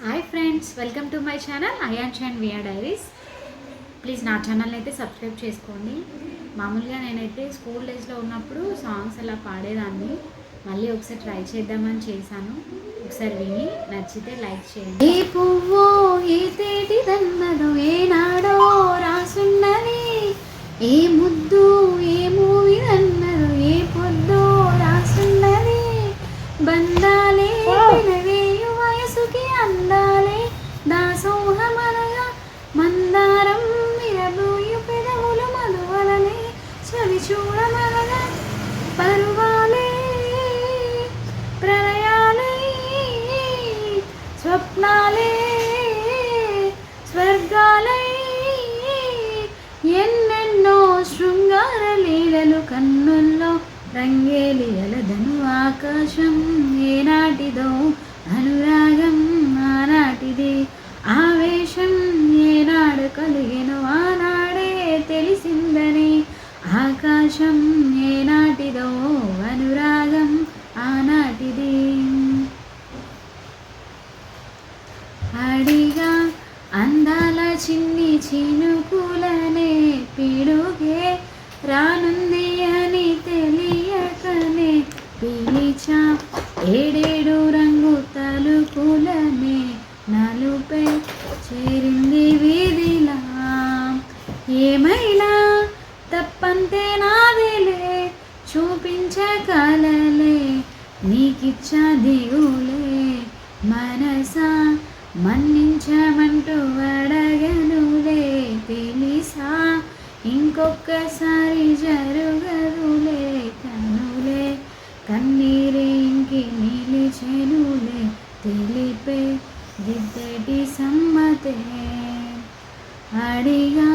Hi friends, welcome to my channel Ayansh and via diaries. Please నా ఛానల్ని అయితే subscribe చేసుకోండి. మామూలుగా నేనైతే స్కూల్ డేస్లో ఉన్నప్పుడు సాంగ్స్ అలా పాడేదాన్ని. మళ్ళీ ఒకసారి ట్రై చేద్దామని చేశాను. ఒకసారి విని నచ్చితే లైక్ చేయండి. ఏ పువ్వో ఏ తేటిదన్నదో ఏనాడో రాసున్నది, ఏ ముద్దు ఏ మూవిదన్నదో ఏ పొద్దో రాసున్నది. బంధాలే పిలవేయు వయసుకి అందాలే దాసోహమనగా, మందారం విరబూయు పెదవులు మధువలనే చవి చూడమనగా. పరువాలే ప్రళయాలే స్వప్నాలే స్వర్గాలై, ఎన్నెన్నో శృంగార లీలలు కన్నుల్లో రంగేలియలదను ఆకాశం. ఏనాటిదో అనురాగం ఆనాటిది, ఆవేశం ఏనాడు కలిగెను ఆనాడే తెలిసిందని. ఆకాశం ఏనాటిదో అనురాగం ఆనాటిది. అడిగా అందాల చిన్ని చినుకులనే పిడుగే రానుంది అని తెలియకనే పిలిచా. ఏడేడు రంగు తలుపులనే నలుపే చేరింది వీధిలా. ఏమైనా తప్పంతే నాదిలే, చూపించగలలే నీకిచ్చ దిగులే. మనసా మన్నించమంటూ అడగనులే, తెలిసా ఇంకొకసారి జరుగదులే. కనులే కన్నీరే ఇంకి నిలిచెనులే, తెలిపే దిద్దటి సమ్మతే. అడిగా